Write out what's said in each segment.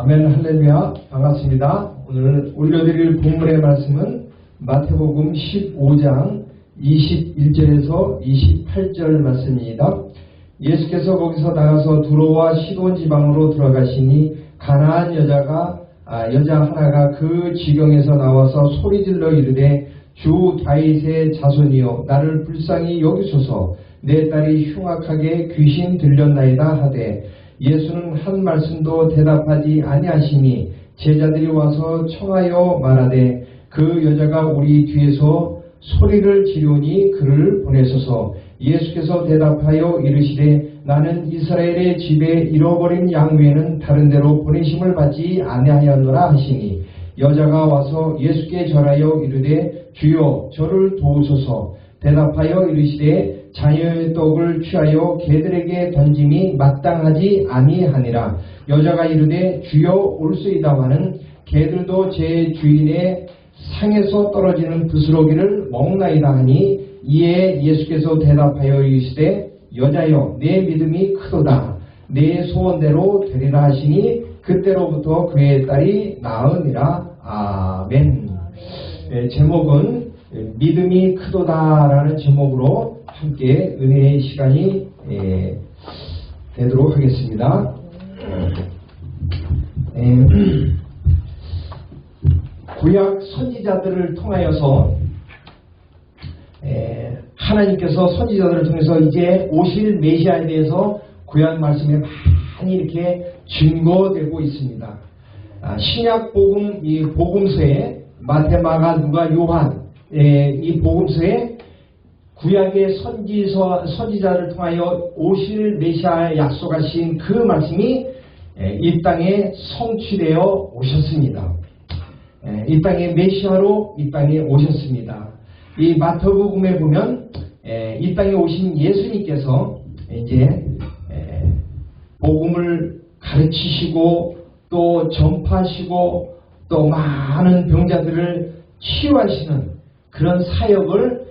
아멘, 할렐루야. 반갑습니다. 오늘 올려드릴 본문의 말씀은 마태복음 15장 21절에서 28절 말씀입니다. 예수께서 거기서 나가서 두로와 시돈 지방으로 들어가시니 가나안 여자 하나가 그 지경에서 나와서 소리질러 이르되 주 다윗의 자손이여 나를 불쌍히 여기소서 내 딸이 흉악하게 귀신 들렸나이다 하되 예수는 한 말씀도 대답하지 아니하시니 제자들이 와서 청하여 말하되 그 여자가 우리 뒤에서 소리를 지르니 그를 보내소서. 예수께서 대답하여 이르시되 나는 이스라엘의 집에 잃어버린 양 외에는 다른 데로 보내심을 받지 아니하였노라 하시니 여자가 와서 예수께 절하여 이르되 주여 저를 도우소서. 대답하여 이르시되 자녀의 떡을 취하여 개들에게 던짐이 마땅하지 아니하니라. 여자가 이르되 주여 올소이다마는 개들도 제 주인의 상에서 떨어지는 부스러기를 먹나이다 하니 이에 예수께서 대답하여 이르시되 여자여 내 믿음이 크도다 내 소원대로 되리라 하시니 그때로부터 그의 딸이 나으니라. 아멘. 제목은 믿음이 크도다라는 제목으로 함께 은혜의 시간이 되도록 하겠습니다. 구약 선지자들을 통하여서 하나님께서 선지자들을 통해서 이제 오실 메시아에 대해서 구약 말씀에 많이 이렇게 증거되고 있습니다. 신약 복음 이 복음서에 마태, 마가, 누가, 요한 이 복음서에 구약의 선지자를 통하여 오실 메시아에 약속하신 그 말씀이 이 땅에 성취되어 오셨습니다. 이 땅의 메시아로 이 땅에 오셨습니다. 이 마태복음에 보면 이 땅에 오신 예수님께서 이제 복음을 가르치시고 또 전파하시고 또 많은 병자들을 치유하시는 그런 사역을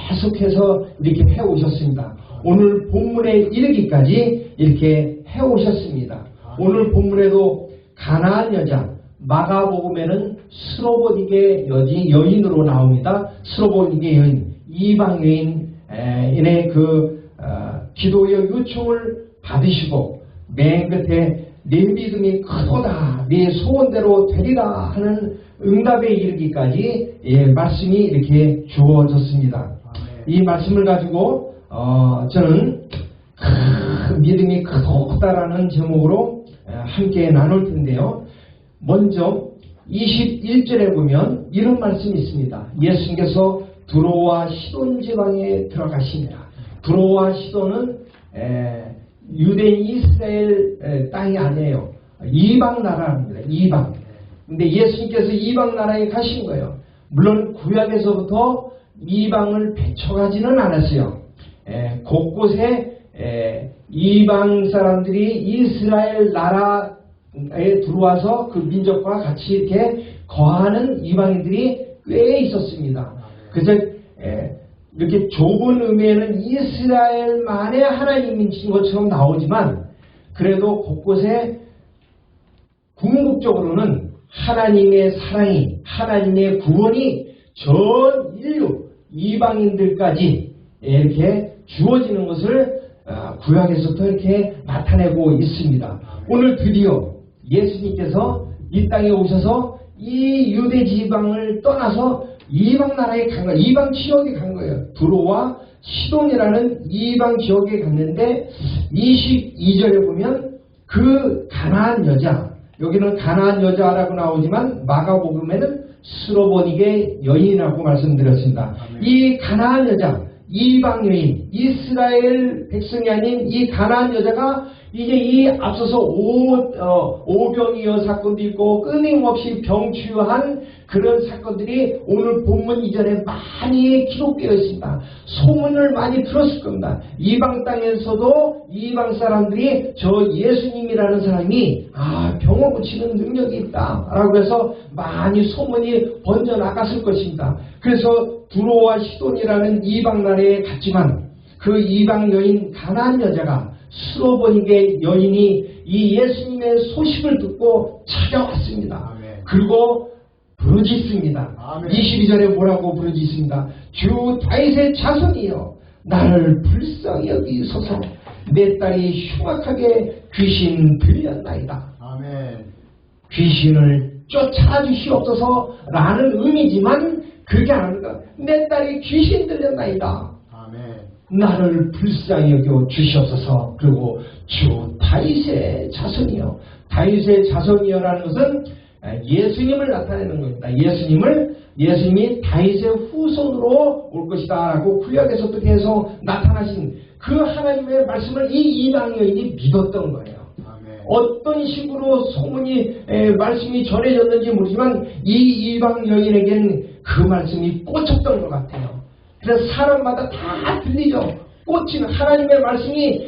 계속해서 이렇게 해오셨습니다. 오늘 본문에 이르기까지 이렇게 해오셨습니다. 오늘 본문에도 가나안 여자, 마가복음에는 스로보니게 여인으로 나옵니다. 스로보니게 여인, 이방 여인의 기도의 요청을 받으시고 맨 끝에 내 믿음이 크도다 내 소원대로 되리라 하는 응답에 이르기까지 말씀이 이렇게 주어졌습니다. 이 말씀을 가지고 저는 믿음이 크도다라는 제목으로 함께 나눌 텐데요. 먼저 21절에 보면 이런 말씀이 있습니다. 예수님께서 두로와 시돈 지방에 들어가시니라. 두로와 시돈은 유대인 이스라엘 땅이 아니에요. 이방 나라입니다. 이방. 근데 예수님께서 이방 나라에 가신 거예요. 물론 구약에서부터 이방을 배척하지는 않았어요. 곳곳에 이방 사람들이 이스라엘 나라에 들어와서 그 민족과 같이 이렇게 거하는 이방인들이 꽤 있었습니다. 그래서 이렇게 좁은 의미에는 이스라엘만의 하나님인 것처럼 나오지만 그래도 곳곳에 궁극적으로는 하나님의 사랑이 하나님의 구원이 전 인류 이방인들까지 이렇게 주어지는 것을 구약에서부터 이렇게 나타내고 있습니다. 오늘 드디어 예수님께서 이 땅에 오셔서 이 유대 지방을 떠나서 이방 나라에 간 거예요. 이방 지역에 간 거예요. 두로와 시돈이라는 이방 지역에 갔는데 22절에 보면 그 가나안 여자, 여기는 가나안 여자라고 나오지만 마가복음에는 스로보니게 여인이라고 말씀드렸습니다. 이 가나안 여자, 이방 여인, 이스라엘 백성이 아닌 이 가나안 여자가 이제 이 앞서서 오병이어 사건도 있고 끊임없이 병치유한 그런 사건들이 오늘 본문 이전에 많이 기록되어 있습니다. 소문을 많이 들었을 겁니다. 이방 땅에서도 이방 사람들이 저 예수님이라는 사람이 병을 고치는 능력이 있다 라고 해서 많이 소문이 번져나갔을 것입니다. 그래서 두로와 시돈이라는 이방 나라에 갔지만 그 이방 여인 가나안 여자가 스로보니게 여인이 이 예수님의 소식을 듣고 찾아왔습니다. 아멘. 그리고 부르짖습니다. 아멘. 22절에 뭐라고 부르짖습니다. 주 다윗의 자손이여 나를 불쌍히 여기소서. 내 딸이 흉악하게 귀신 들렸나이다. 아멘. 귀신을 쫓아주시옵소서 라는 의미지만 그게 아니라 내 딸이 귀신 들렸나이다. 아멘. 나를 불쌍히 여겨 주시옵소서. 그리고 주 다윗의 자손이여. 다윗의 자손이여라는 것은 예수님을 나타내는 겁니다. 예수님이 다윗의 후손으로 올 것이다 라고 구약에서도 계속 나타나신 그 하나님의 말씀을 이 이방 여인이 믿었던 거예요. 아멘. 어떤 식으로 소문이 말씀이 전해졌는지 모르지만 이 이방 여인에겐 그 말씀이 꽂혔던 것 같아요. 그래서 사람마다 다 들리죠. 꽂히는 하나님의 말씀이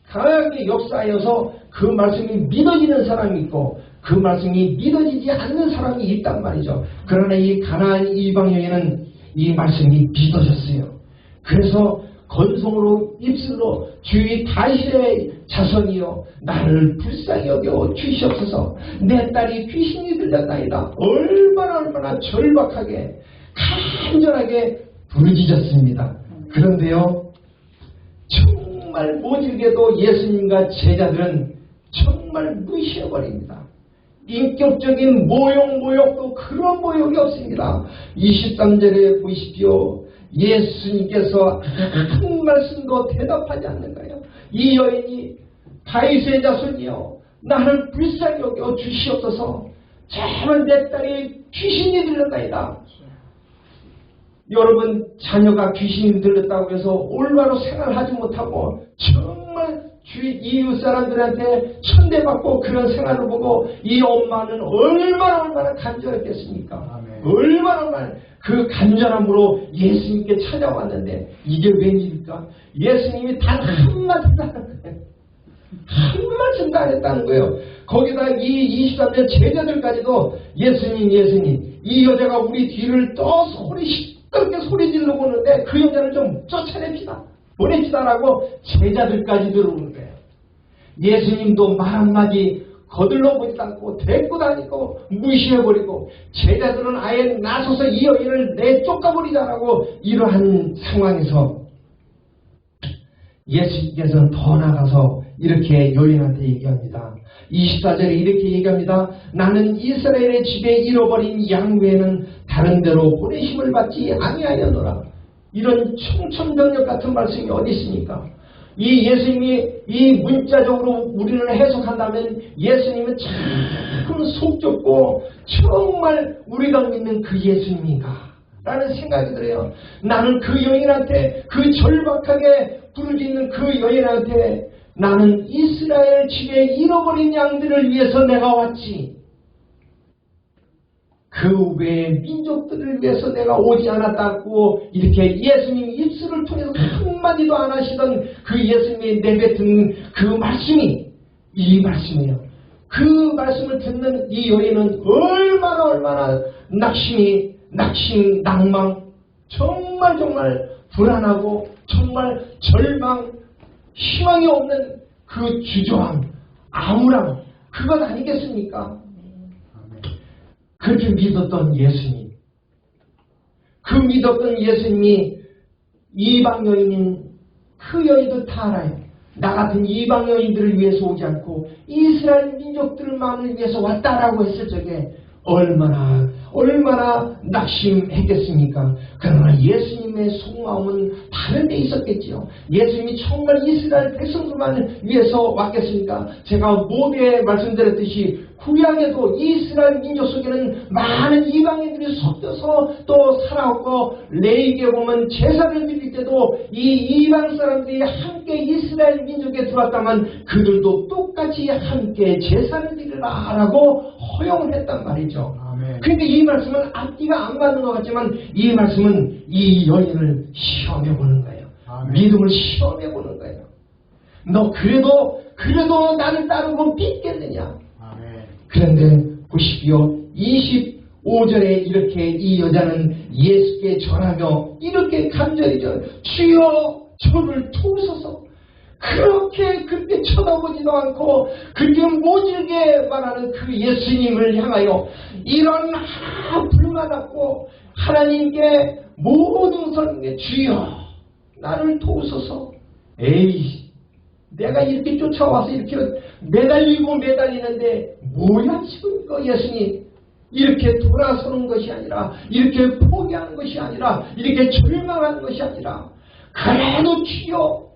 강하게 역사하여서 그 말씀이 믿어지는 사람이 있고 그 말씀이 믿어지지 않는 사람이 있단 말이죠. 그러나 이 가나안 이방 여인은 이 말씀이 믿어졌어요. 그래서 건성으로 입술로 주의 다윗의 자손이여 나를 불쌍히 여겨 주시옵소서. 내 딸이 귀신이 들렸나이다. 얼마나 절박하게 간절하게 부르짖었습니다. 그런데요 정말 모질게도 예수님과 제자들은 정말 무시해버립니다. 인격적인 모욕도 그런 모욕이 없습니다. 23절에 보십시오. 예수님께서 한 말씀도 대답하지 않는 거예요. 이 여인이 다윗의 자손이여 나를 불쌍히 여겨 주시옵소서. 정말 내 딸이 귀신이 들렸나이다. 여러분 자녀가 귀신이 들렸다고 해서 올바로 생활하지 못하고 정말 이웃 사람들한테 천대받고 그런 생활을 보고 이 엄마는 얼마나 간절했겠습니까? 아멘. 얼마나 그 간절함으로 예수님께 찾아왔는데 이게 웬일일까? 예수님이 단 한마디도 안 했어요. 한 말씀도 안 했다는 거예요. 거기다 이 23년 제자들까지도 예수님 이 여자가 우리 뒤를 또 시끄럽게 소리 지르고 오는데 그 여자를 좀 쫓아냅시다. 보냅시다라고 제자들까지 들어오는 거예요. 예수님도 말 한마디 거들러 보지도 않고 데리고 다니고 무시해버리고 제자들은 아예 나서서 이 여인을 내쫓아버리자라고 이러한 상황에서 예수님께서는 더 나가서 이렇게 여인한테 얘기합니다. 24절에 이렇게 얘기합니다. 나는 이스라엘의 집에 잃어버린 양 외에는 다른 데로 보내심을 받지 아니하였노라. 이런 청천벽력 같은 말씀이 어디 있습니까? 이 예수님이 이 문자적으로 우리를 해석한다면 예수님은 참 속 좁고 정말 우리가 믿는 그 예수님인가 라는 생각이 들어요. 나는 그 여인한테 그 절박하게 부르짖는 그 여인한테 나는 이스라엘 집에 잃어버린 양들을 위해서 내가 왔지 그 외의 민족들을 위해서 내가 오지 않았다고 이렇게 예수님 입술을 통해서 한마디도 안 하시던 그 예수님이 내뱉은 그 말씀이 이 말씀이에요. 그 말씀을 듣는 이 여인은 얼마나 낭망 정말 불안하고 정말 절망 희망이 없는 그 주저함 암울함 그것 아니겠습니까? 그렇게 믿었던 예수님, 그 믿었던 예수님이 이방 여인인 그 여인도 다 알아요. 나 같은 이방 여인들을 위해서 오지 않고 이스라엘 민족들만을 위해서 왔다라고 했을 적에 얼마나 낙심했겠습니까? 그러나 예수님의 속마음은 다른 데 있었겠지요. 예수님이 정말 이스라엘 백성들만 위해서 왔겠습니까? 제가 모두에 말씀드렸듯이 구약에도 이스라엘 민족 속에는 많은 이방인들이 섞여서 또 살아왔고 레위기에 보면 제사를 드릴 때도 이 이방 사람들이 함께 이스라엘 민족에 들어왔다면 그들도 똑같이 함께 제사를 드리라라고 허용을 했단 말이죠. 그런데 이 말씀은 앞뒤가 안 맞는 것 같지만 이 말씀은 이 여인을 시험해보는 거예요. 믿음을 시험해보는 거예요. 너 그래도 나를 따르고 믿겠느냐? 그런데 보십시오. 25절에 이렇게 이 여자는 예수께 전하며 이렇게 간절히 주여 저를 도우소서. 그렇게 쳐다보지도 않고 그렇게 모질게 말하는 그 예수님을 향하여 이런 불만하고 하나님께 모든 설명에 주여 나를 도우소서. 에이, 내가 이렇게 쫓아와서 이렇게 매달리는데 뭐야 지금 이거 예수님. 이렇게 돌아서는 것이 아니라, 이렇게 포기하는 것이 아니라, 이렇게 절망하는 것이 아니라, 그래도 주여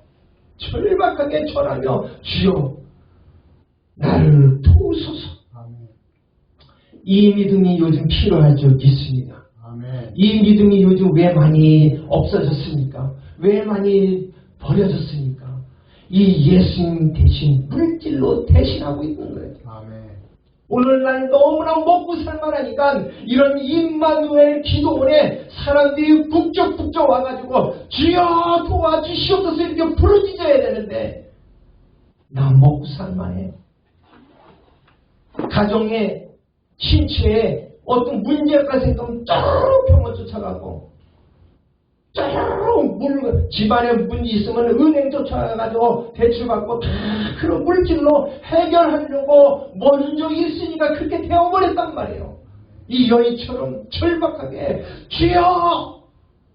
절박하게 절하며 주여 나를 도우소서. 이 믿음이 요즘 필요할 줄 믿습니다. 이 믿음이 요즘 왜 많이 없어졌습니까? 왜 많이 버려졌습니까? 이 예수님 대신 물질로 대신하고 있는 거예요. 오늘날 너무나 먹고 살만하니까 이런 임마누엘 기도원에 사람들이 북적북적 와가지고 주여 도와주시옵소서 이렇게 부르짖어야 되는데 나 먹고 살만해. 가정에 신체에 어떤 문제가 생기면 쭉 병원 쫓아가고 집안에 문제 있으면 은행 쫓아가가지고 대출받고 다 그런 물질로 해결하려고 먼저 있으니까 그렇게 되어버렸단 말이에요. 이 여인처럼 절박하게 주여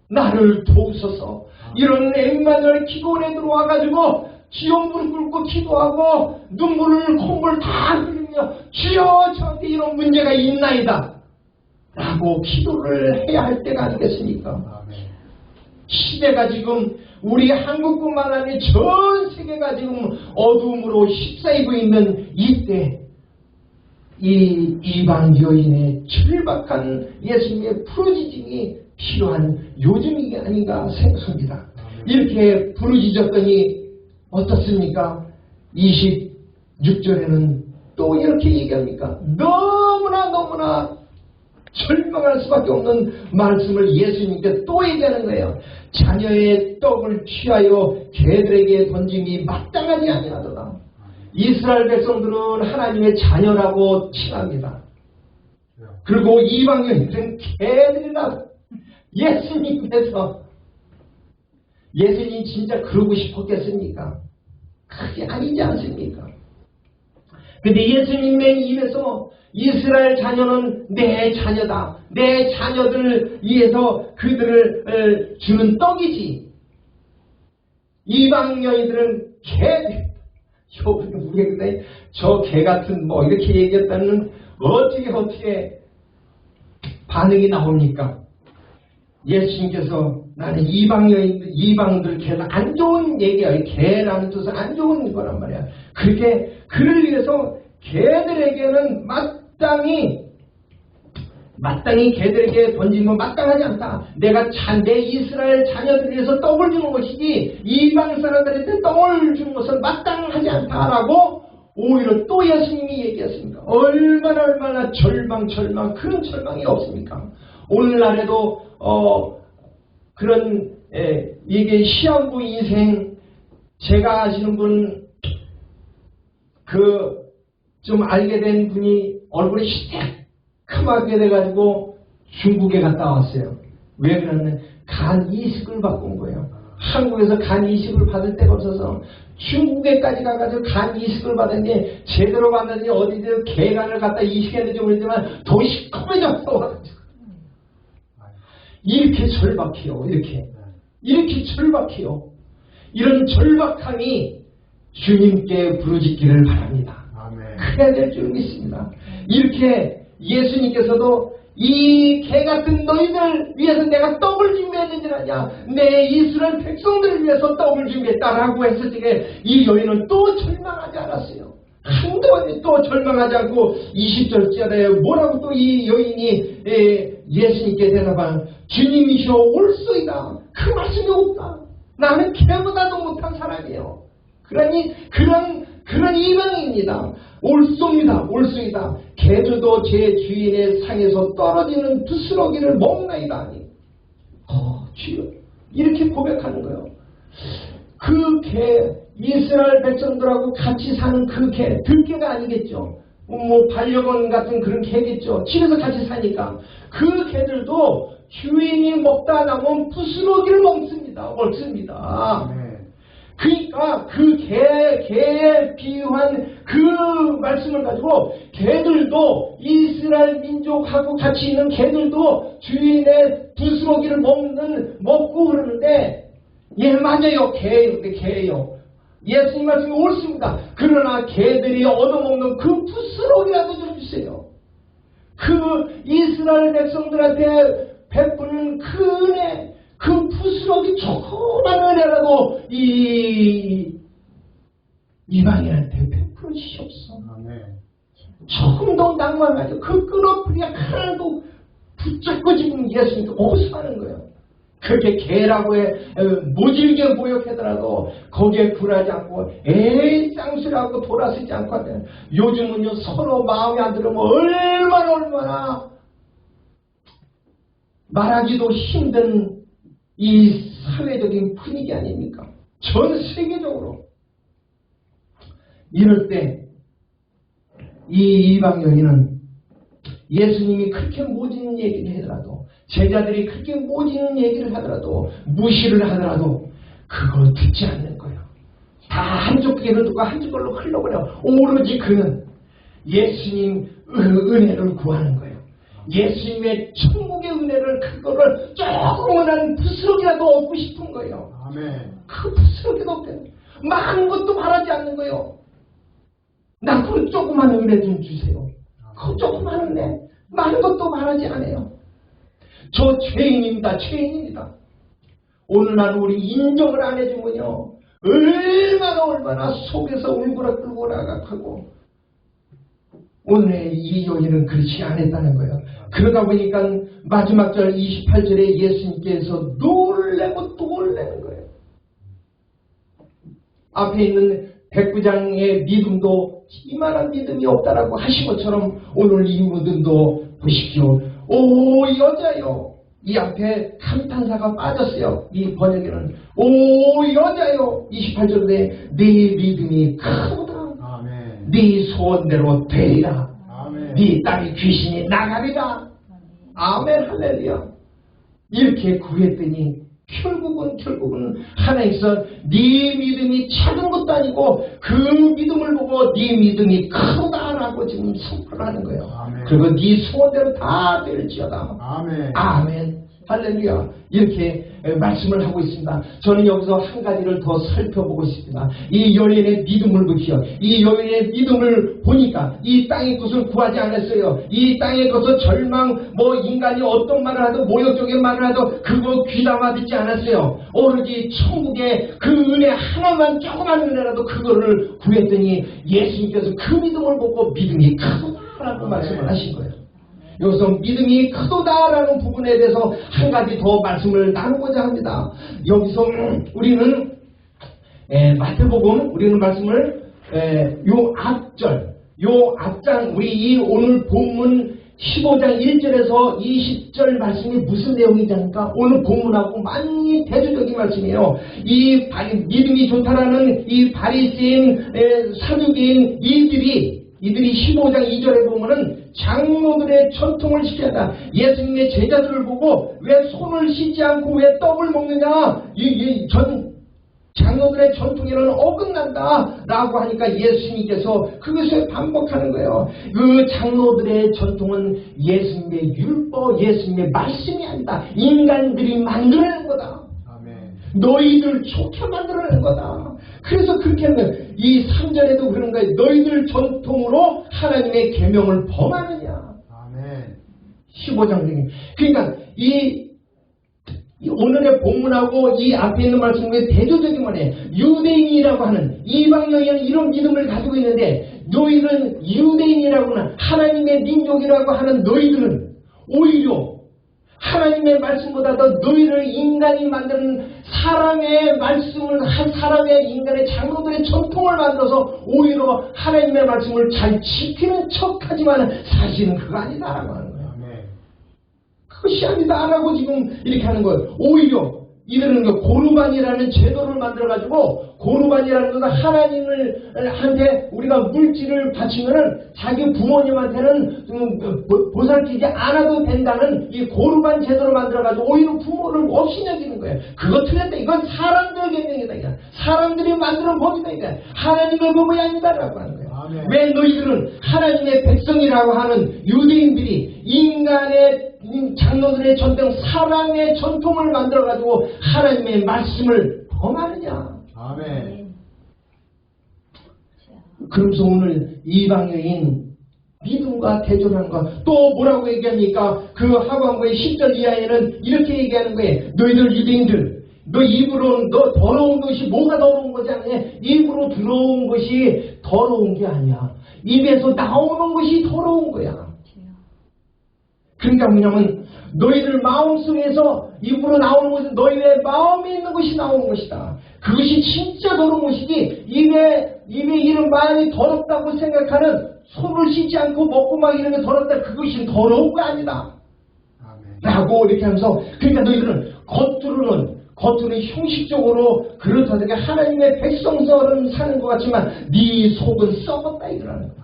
나를 도우소서. 이런 엠마누엘 기도원에 들어와가지고 주여 무릎 꿇고 기도하고 눈물을 콧물 다 흘리며 주여 저한테 이런 문제가 있나이다 라고 기도를 해야 할 때가 아니겠습니까? 시대가 지금 우리 한국뿐만 아니라 전 세계가 지금 어둠으로 휩싸이고 있는 이때 이 이방 여인의 절박한 예수님의 부르짖음이 필요한 요즘이 아닌가 생각합니다. 이렇게 부르짖었더니 어떻습니까? 26절에는 또 이렇게 얘기합니까? 너무나 절망할 수밖에 없는 말씀을 예수님께 또 얘기하는 거예요. 자녀의 떡을 취하여 개들에게 던짐이 마땅하지 아니하도다. 이스라엘 백성들은 하나님의 자녀라고 칭합니다. 그리고 이방 여인들은 개들이라. 예수님께서 예수님 진짜 그러고 싶었겠습니까? 그게 아니지 않습니까? 근데 예수님의 입에서 이스라엘 자녀는 내 자녀다. 내 자녀들을 위해서 그들을 주는 떡이지. 이방 여인들은 개. 우리가 저 개 같은 뭐 이렇게 얘기했다는 어떻게 반응이 나옵니까? 예수님께서 나는 이방들 개는 안 좋은 얘기야. 개라는 뜻은 안 좋은 거란 말이야. 그렇게 그를 위해서 개들에게는 마땅히 개들에게 던지면 마땅하지 않다. 내가 내 이스라엘 자녀들을 위해서 떡을 주는 것이지 이방 사람들한테 떡을 주는 것은 마땅하지 않다라고 오히려 또 예수님이 얘기했습니다. 얼마나 절망 그런 절망이 없습니까? 오늘날에도 그런 이게 시한부 인생 제가 아시는 분 좀 알게 된 분이 얼굴이 시커멓게 돼가지고 중국에 갔다 왔어요. 왜 그러냐면 간 이식을 받고 온 거예요. 한국에서 간 이식을 받을 데가 없어서 중국에까지 가가지고 간 이식을 받았는데 제대로 받는지 어디든 개간을 갖다 이식했는지 모르지만 더 시커매졌어 와가지고 이렇게 절박해요. 이렇게 절박해요. 이런 절박함이 주님께 부르짖기를 바랍니다. 그래야 될 줄 믿습니다. 이렇게 예수님께서도 이 개같은 너희들 위해서 내가 떡을 준비했는지 아냐, 내 이스라엘 백성들을 위해서 떡을 준비했다라고 했을 때 이 여인은 또 절망하지 않았어요. 한동안 또 절망하지 않고 20절째에 뭐라고 또 이 여인이 예수님께 대답한 주님이시여 올소이다. 그 말씀이 없다. 나는 개보다도 못한 사람이에요. 그러니 그런 이방입니다. 올소이다. 개들도 제 주인의 상에서 떨어지는 부스러기를 먹나이다. 주여 이렇게 고백하는 거예요. 그 개, 이스라엘 백성들하고 같이 사는 그 개, 들개가 아니겠죠. 뭐 반려견 같은 그런 개겠죠. 집에서 같이 사니까 그 개들도 주인이 먹다 남은 부스러기를 먹습니다. 그러니까 그 개에 비유한 그 말씀을 가지고 개들도 이스라엘 민족하고 같이 있는 개들도 주인의 부스러기를 먹고 그러는데 예 맞아요. 개예요. 예수님 말씀이 옳습니다. 그러나 개들이 얻어먹는 그 부스러기라도 좀 주세요. 그 이스라엘 백성들한테 베푸는 그 은혜, 그 부스러기 조그만 은혜라도 이방인한테 베풀어 주시옵소서. 조금 더 낭만하죠. 그 끈어풀이 하나도 붙잡고 지금 예수님께 호소하는 거예요. 그렇게 개라고 모질게 모욕하더라도 거기에 굴하지 않고 에이 쌍수라고 돌아서지 않고 하는 요즘은요 서로 마음에 안 들으면 얼마나 말하기도 힘든 이 사회적인 분위기 아닙니까? 전 세계적으로 이럴 때 이 이방 여인은 예수님이 그렇게 모진 얘기를 하더라도 제자들이 그렇게 모진 얘기를 하더라도 무시를 하더라도 그걸 듣지 않는 거예요. 다 한쪽 귀로 듣고 한쪽 걸로 흘러버려. 오로지 그는 예수님 은혜를 구하는 거예요. 예수님의 천국의 은혜를 그거를 조그만한 부스러기라도 얻고 싶은 거예요. 아멘. 그 부스러기도 없대요. 많은 것도 바라지 않는 거예요. 나 그 조그만 은혜 좀 주세요. 그 조그만 은혜 많은 것도 바라지 않아요. 저 죄인입니다. 죄인입니다. 오늘날 우리 인정을 안 해주면요 얼마나 속에서 울고락하고 오늘의 이 여인은 그렇지 않았다는 거예요. 그러다 보니까 마지막 절 28절에 예수님께서 놀래고 또 놀래는 거예요. 앞에 있는 백부장의 믿음도 이만한 믿음이 없다라고 하신 것처럼 오늘 이 믿음도 보십시오. 오 여자요. 이 앞에 감탄사가 빠졌어요. 이 번역에는 오 여자요. 28절에 네 믿음이 크다. 아멘. 네 소원대로 되리라. 아멘. 네 딸이 귀신이 나가리라. 아멘 할렐루야. 이렇게 구했더니 결국은 하나님께서 네 믿음이 작은 것도 아니고 그 믿음을 보고 네 믿음이 크다라고 지금 선포를 하는 거예요. 아멘. 그리고 네 소원대로 다 될지어다. 아멘. 아멘. 할렐루야. 이렇게 말씀을 하고 있습니다. 저는 여기서 한 가지를 더 살펴보고 싶습니다. 이 여인의 믿음을 보시오. 이 여인의 믿음을 보니까 이 땅의 것을 구하지 않았어요. 이 땅의 것을 절망, 인간이 어떤 말을 하든 모욕적인 말을 하든 그거 귀담아 듣지 않았어요. 오로지 천국의 그 은혜 하나만 조그만 은혜라도 그거를 구했더니 예수님께서 그 믿음을 보고 믿음이 크다라고 말씀을 하신 거예요. 여기서 믿음이 크도다라는 부분에 대해서 한 가지 더 말씀을 나누고자 합니다. 여기서 우리는 마태복음 우리는 말씀을 요 앞장 우리 이 오늘 본문 15장 1절에서 20절 말씀이 무슨 내용이냐니까 오늘 본문하고 많이 대조적인 말씀이에요. 이 믿음이 좋다라는 이 바리새인 사두개인 이들이 15장 2절에 보면은 장로들의 전통을 지켜야 한다. 예수님의 제자들을 보고 왜 손을 씻지 않고 왜 떡을 먹느냐? 장로들의 전통에는 어긋난다 라고 하니까 예수님께서 그것을 반복하는 거예요. 그 장로들의 전통은 예수님의 율법, 예수님의 말씀이 아니다. 인간들이 만들어낸 거다. 너희들 좋게 만들어낸 거다. 그래서 그렇게 하면 이 3절에도 그런 거예요. 너희들 전통으로 하나님의 계명을 범하느냐. 아멘. 15장 중에. 그러니까 이 오늘의 본문하고 이 앞에 있는 말씀에 대조적인 말이에요. 유대인이라고 하는 이방 여인은 이런 믿음을 가지고 있는데 너희들은 유대인이라고는 하나님의 민족이라고 하는 너희들은 오히려 하나님의 말씀보다 더 너희를 인간이 만드는 사람의 말씀을 한 사람의 인간의 장로들의 전통을 만들어서 오히려 하나님의 말씀을 잘 지키는 척하지만 사실은 그거 아니다라고 하는 거예요. 그것이 아니다라고 지금 이렇게 하는 거예요. 오히려 이들은 고르반이라는 제도를 만들어가지고 고르반이라는 것은 하나님한테 우리가 물질을 바치면은 자기 부모님한테는 보살피지 않아도 된다는 이 고르반 제도를 만들어가지고 오히려 부모를 없이 여기는 하는 거예요. 그거 틀렸다. 이건 사람들 계명이다. 이거. 사람들이 만드는 법이다. 이거. 하나님의 법이 아니다라고 하는 거예요. 아멘. 왜 너희들은 하나님의 백성이라고 하는 유대인들이 인간의 장로들의 전통, 사랑의 전통을 만들어가지고 하나님의 말씀을 범하느냐. 아멘. 그러면서 오늘 이방여인 믿음과 대조라는 것. 또 뭐라고 얘기합니까? 그 하반부의 10절 이하에는 이렇게 얘기하는 거예요. 너희들 유대인들, 너 입으로 너 더러운 것이 뭐가 더러운 거지 않냐? 입으로 들어온 것이 더러운 게 아니야. 입에서 나오는 것이 더러운 거야. 그러니까 뭐냐면 너희들 마음속에서 입으로 나오는 것은 너희의 마음에 있는 것이 나오는 것이다. 그것이 진짜 더러운 것이지 입에 이런 말이 더럽다고 생각하는 손을 씻지 않고 먹고 막 이런 게 더럽다. 그것이 더러운 거 아니다. 아멘. 라고 이렇게 하면서 그러니까 너희들은 겉으로는 형식적으로 그렇다든가 하나님의 백성처럼 사는 것 같지만 네 속은 썩었다 이거라는 거죠.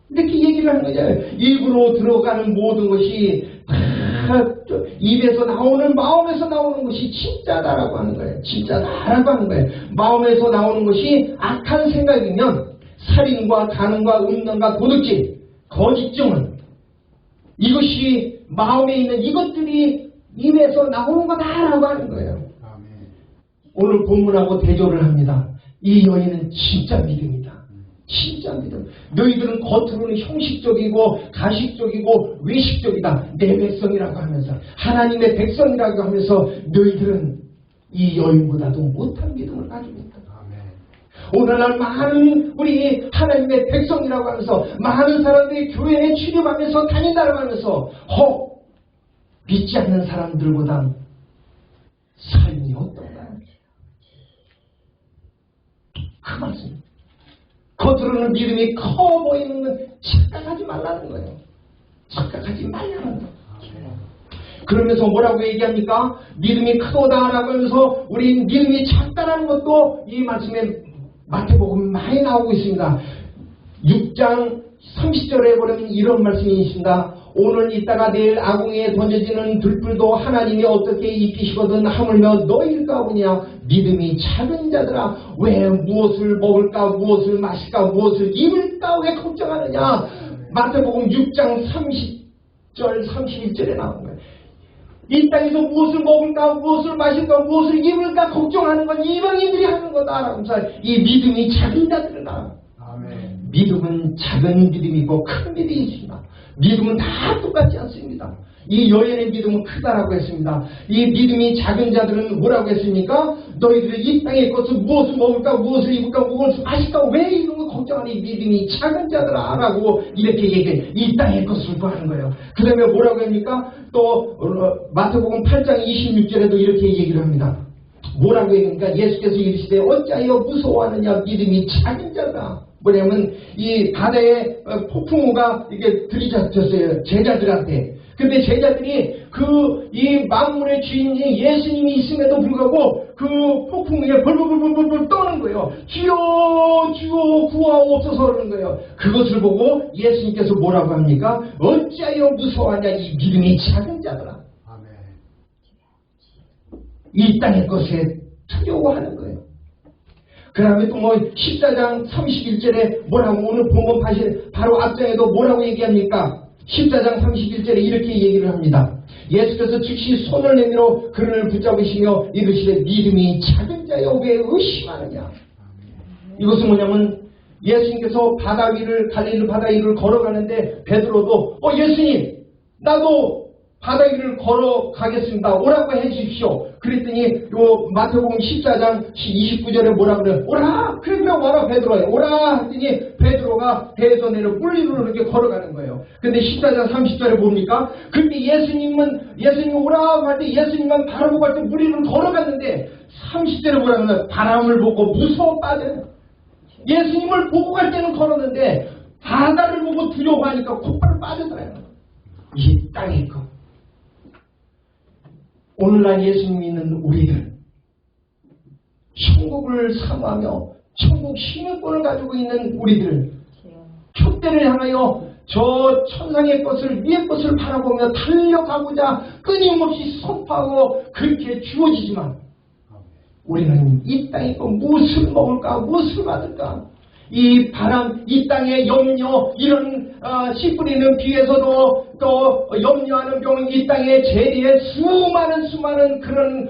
이렇게 얘기를 하는 거잖아요. 입으로 들어가는 모든 것이 다 입에서 나오는 마음에서 나오는 것이 진짜다라고 하는 거예요. 진짜다라고 하는 거예요. 마음에서 나오는 것이 악한 생각이면 살인과 간음과 음란과 도둑질, 거짓증은 이것이 마음에 있는 이것들이 입에서 나오는 거다라고 하는 거예요. 아멘. 오늘 본문하고 대조를 합니다. 이 여인은 진짜 믿음이다. 진짜 믿음. 너희들은 겉으로는 형식적이고 가식적이고 외식적이다. 내 백성이라고 하면서 하나님의 백성이라고 하면서 너희들은 이 여인보다도 못한 믿음을 가지고 있다. 오늘날 많은 우리 하나님의 백성이라고 하면서 많은 사람들이 교회에 출입하면서 다닌다고 하면서 혹 믿지 않는 사람들보단 삶이 어떤가? 그 말씀. 겉으로는 믿음이 커 보이는 건 착각하지 말라는 거예요. 착각하지 말라는 거예요. 그러면서 뭐라고 얘기합니까? 믿음이 크도다라고 하면서 우리 믿음이 작다라는 것도 이 말씀에 마태복음 많이 나오고 있습니다. 6장 30절에 보면 이런 말씀이 있습니다. 오늘 있다가 내일 아궁이에 던져지는 들불도 하나님이 어떻게 입히시거든 하물며 너희가 보냐 믿음이 작은 자들아 왜 무엇을 먹을까 무엇을 마실까 무엇을 입을까 왜 걱정하느냐. 마태복음 6장 30절 31절에 나온 거예요. 이 땅에서 무엇을 먹을까 무엇을 마실까 무엇을 입을까 걱정하는 건 이방인들이 하는 거다라고 해서 이 믿음이 작은 자들이다. 아멘. 믿음은 작은 믿음이고 큰 믿음이 있습니다. 믿음은 다 똑같지 않습니다. 이 여인의 믿음은 크다라고 했습니다. 이 믿음이 작은 자들은 뭐라고 했습니까? 너희들이 이 땅에 것을 무엇을 먹을까 무엇을 입을까 무엇을 마실까 왜 이런 거 걱정하니 믿음이 작은 자들아 라고 이렇게 얘기해. 이 땅의 것을 구하는 거예요. 그 다음에 뭐라고 합니까? 또 마태복음 8장 26절에도 이렇게 얘기를 합니다. 뭐라고 얘기합니까? 예수께서 이르시되 어찌하여 무서워하느냐 믿음이 작은 자다. 뭐냐면 이 바다에 폭풍우가 이렇게 들이닥쳤어요. 제자들한테. 근데 제자들이 이 만물의 주인이 예수님이 있음에도 불구하고 그 폭풍우에 벌벌벌벌 떠는 거예요. 주여 주여 구하옵소서 그러는 거예요. 그것을 보고 예수님께서 뭐라고 합니까? 어찌하여 무서워하냐 이 믿음이 작은 자들아. 아멘. 이 땅의 것에 두려워하는 거예요. 그 다음에 또 14장 31절에 뭐라고 오늘 본문 바로 앞장에도 뭐라고 얘기합니까? 14장 31절에 이렇게 얘기를 합니다. 예수께서 즉시 손을 내밀어 그를 붙잡으시며 이르시되 믿음이 작은 자여 왜 의심하느냐. 이것은 뭐냐면 예수님께서 갈릴리 바다 위를 걸어가는데 베드로도 예수님 나도 바다 위를 걸어가겠습니다. 오라고 해주십시오. 그랬더니 마태복음 14장 29절에 뭐라 그래요? 오라! 그러면 와라 베드로야. 오라! 했더니 베드로가 배에서 내려 물리로 이렇게 걸어가는 거예요. 근데 14장 30절에 뭡니까? 근데 예수님 오라! 할 때 예수님만 바라보고 할 때 물리로 걸어갔는데 30절에 뭐라 그러나 바람을 보고 무서워 빠져요. 예수님을 보고 갈 때는 걸었는데 바다를 보고 두려워하니까 곧바로 빠져들어요. 이 땅의 것. 오늘날 예수님 믿는 우리들 천국을 사모하며 천국 시민권을 가지고 있는 우리들 촛대를 향하여 저 천상의 것을 위의 것을 바라보며 달려가고자 끊임없이 선포하고 그렇게 주어지지만 우리는 이 땅에 무엇을 먹을까 무엇을 받을까 이 바람 이 땅의 염려 이런 씨 뿌리는 비에서도 또 염려하는 병 이 땅의 재리에 수많은 그런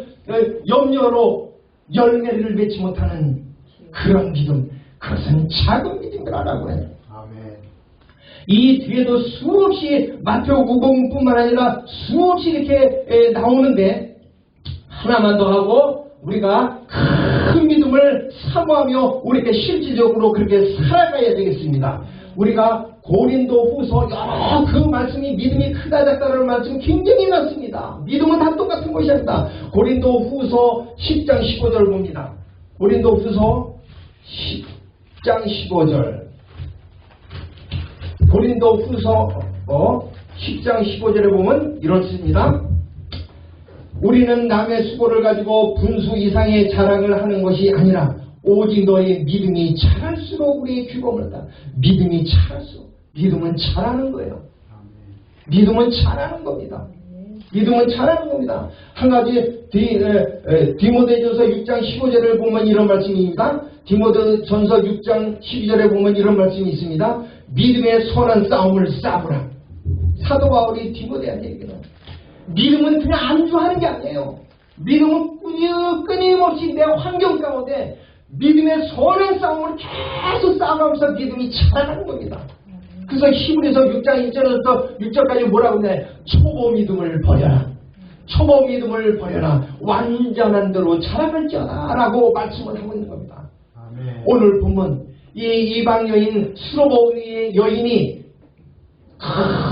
염려로 열매를 맺지 못하는 그런 믿음 그것은 작은 믿음이라고 해요. 아멘. 이 뒤에도 수없이 마태복음뿐만 아니라 수없이 이렇게 나오는데 하나만 더 하고 우리가 큰 믿음을 사모하며 우리가 실질적으로 그렇게 살아가야 되겠습니다. 우리가 고린도후서 여러 그 말씀이 믿음이 크다 작다라는 말씀 굉장히 많습니다. 믿음은 다 똑같은 것이 아니다. 고린도후서 10장 15절 봅니다. 고린도후서 10장 15절 고린도후서 10장 15절에 보면 이렇습니다. 우리는 남의 수고를 가지고 분수 이상의 자랑을 하는 것이 아니라 오직 너의 믿음이 자랄수록 우리의 규범을 따라 믿음이 자랄수록 믿음은 자라는 거예요. 믿음은 자라는 겁니다. 믿음은 자라는 겁니다. 한 가지 디모데전서 6장 15절을 보면 이런 말씀입니다. 디모데전서 6장 12절에 보면 이런 말씀이 있습니다. 믿음의 선한 싸움을 싸우라. 사도 바울이 디모데한테 얘기해요. 믿음은 그냥 안주하는 게 아니에요. 믿음은 끊임없이 내 환경 가운데 믿음의 선한 싸움을 계속 싸우면서 믿음이 자라는 겁니다. 그래서 히브리서 6장 1절부터 6절까지 뭐라고 하냐. 초보 믿음을 버려라. 초보 믿음을 버려라. 완전한 대로 자라갈지어다 라고 말씀을 하고 있는 겁니다. 아멘. 오늘 보면 이 이방 여인 수로보의 여인이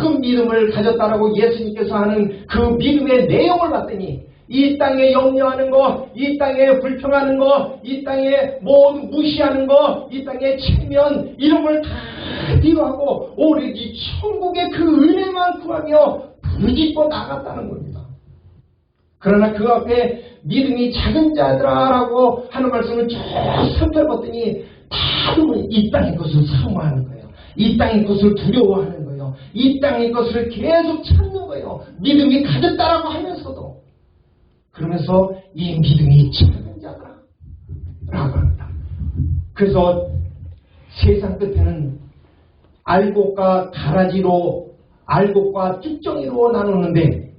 큰 믿음을 가졌다라고 예수님께서 하는 그 믿음의 내용을 봤더니 이 땅에 염려하는 거, 이 땅에 불평하는 거, 이 땅에 모두 무시하는 거, 이 땅에 체면 이런 걸 다 뒤로 하고 오로지 천국의 그 은혜만 구하며 부르짖고 나갔다는 겁니다. 그러나 그 앞에 믿음이 작은 자들아라고 하는 말씀을 쭉 살펴봤더니 다들 이 땅의 것을 사모하는 거예요. 이 땅의 것을 두려워하는 거예요. 이 땅의 것을 계속 찾는 거예요. 믿음이 가졌다라고 하면서도. 그러면서 이 믿음이 작은 자더라 라고 합니다. 그래서 세상 끝에는 알곡과 가라지로 알곡과 쭉정이로 나누는데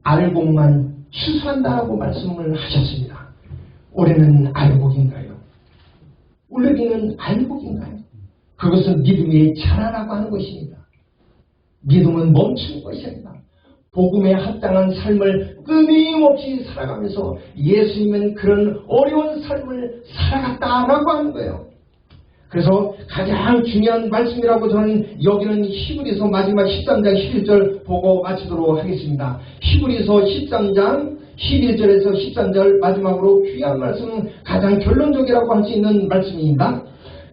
알곡만 추수한다라고 말씀을 하셨습니다. 올해는 알곡인가요? 올해는 알곡인가요? 그것은 믿음의 자라라고 하는 것입니다. 믿음은 멈추는 것이 아니다. 복음에 합당한 삶을 끊임없이 살아가면서 예수님은 그런 어려운 삶을 살아갔다라고 하는 거예요. 그래서 가장 중요한 말씀이라고 저는 여기는 히브리서 마지막 13장 11절 보고 마치도록 하겠습니다. 히브리서 13장 11절에서 13절 마지막으로 귀한 말씀은 가장 결론적이라고 할 수 있는 말씀입니다.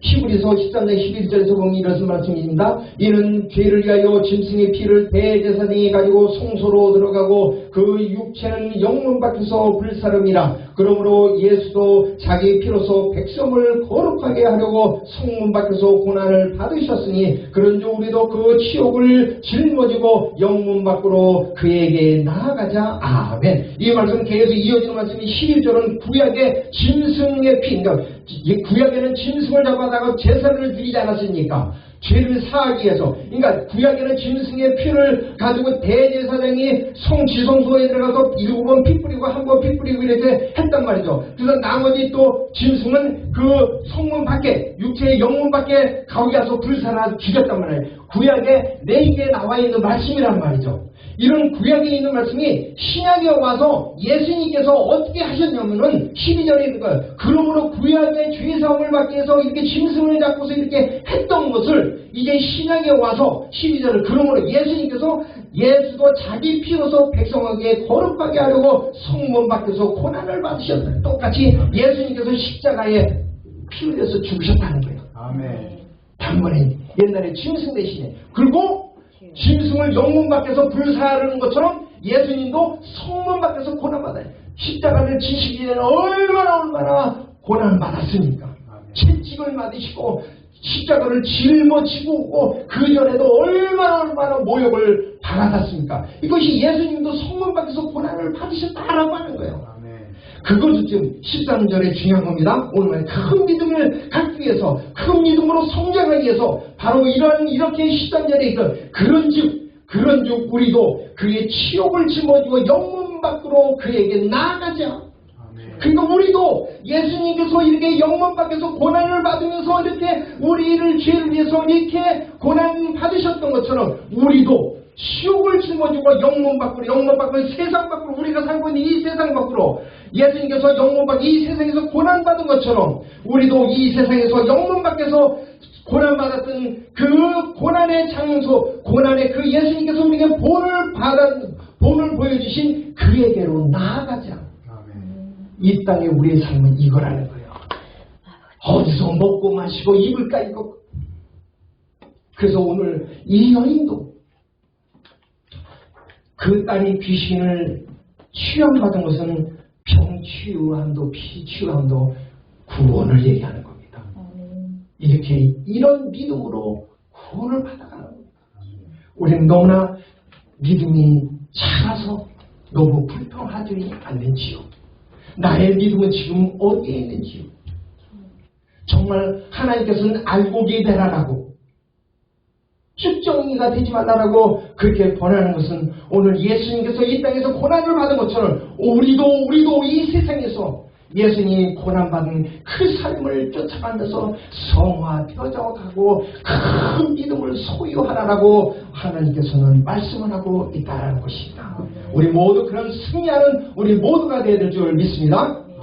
히브리서 13장 11절에서 보면 이런 말씀입니다. 이는 죄를 위하여 짐승의 피를 대제사장이 가지고 성소로 들어가고 그 육체는 영문 밖에서 불사름이라. 그러므로 예수도 자기 피로서 백성을 거룩하게 하려고 성문 밖에서 고난을 받으셨으니 그런즉 우리도 그 치욕을 짊어지고 영문 밖으로 그에게 나아가자. 아멘. 이 말씀 계속 이어지는 말씀이 11절은 구약의 짐승의 피, 그러니까 구약에는 짐승을 잡아다가 제사를 드리지 않았습니까? 죄를 사하기 위해서. 그러니까 구약에는 짐승의 피를 가지고 대제사장이 성지성소에 들어가서 7번 피 뿌리고 1번 피 뿌리고 이렇게 했단 말이죠. 그래서 나머지 또 짐승은 그 성문 밖에 육체의 영문 밖에 가고 가서 불살아 죽였단 말이에요. 구약에 4개 나와 있는 말씀이란 말이죠. 이런 구약에 있는 말씀이 신약에 와서 예수님께서 어떻게 하셨냐면은 12절에 있는 거예요. 그러므로 구약의 죄사함을 받기 위해서 이렇게 짐승을 잡고서 이렇게 했던 것을 이제 신약에 와서 12절을 그러므로 예수도 자기 피로서 백성에게 거룩하게 하려고 성문 밖에서 고난을 받으셨다. 똑같이 예수님께서 십자가에 피 흘려서 죽으셨다는 거예요. 아멘. 단번에 옛날에 짐승 대신에. 그리고 짐승을 영문 밖에서 불사하는 것처럼 예수님도 성문 밖에서 고난받아요. 십자가를 지시기 전에 얼마나 고난을 받았습니까? 채찍을 맞으시고 십자가를 짊어지고 그 전에도 얼마나 모욕을 받았습니까? 이것이 예수님도 성문 밖에서 고난을 받으셨다라고 하는 거예요. 아멘. 그것도 지금 13절에 중요한 겁니다. 오늘 큰 믿음을 갖기 위해서, 큰 믿음으로 성장하기 위해서 바로 이렇게 13절에 있던 그런즉 우리도 그의 치욕을 짊어지고 영문 밖으로 그에게 나아가자. 그러니까 우리도 예수님께서 이렇게 영문 밖에서 고난을 받으면서 이렇게 우리를 죄를 위해서 이렇게 고난 받으셨던 것처럼 우리도 치욕을 짊어지고 영문 밖으로 세상 밖으로 우리가 살고 있는 이 세상 밖으로 예수님께서 영문 밖 이 세상에서 고난 받은 것처럼 우리도 이 세상에서 영문 밖에서 고난 받았던 그 고난의 장소, 고난의 그 예수님께서 우리에게 본을 보여주신 그에게로 나아가자. 이 땅에 우리의 삶은 이거라는 거예요. 어디서 먹고 마시고 입을 까이고. 그래서 오늘 이 여인도 그 딸이 귀신을 치유받은 것은 병치유함도 피치유함도 구원을 얘기하는 겁니다. 이렇게 이런 믿음으로 구원을 받아가는 겁니다. 우리는 너무나 믿음이 작아서 너무 불평하지 않는지요. 나의 믿음은 지금 어디에 있는지요. 정말 하나님께서는 알고기 되라라고 쭉정이가 되지 말라라고 그렇게 권하는 것은 오늘 예수님께서 이 땅에서 고난을 받은 것처럼 우리도 이 세상에서 예수님이 고난받은 그 삶을 쫓아가면서 성화되어가고 큰 믿음을 소유하라라고 하나님께서는 말씀을 하고 있다는 것입니다. 우리 모두 그런 승리하는 우리 모두가 되어야 될 줄 믿습니다.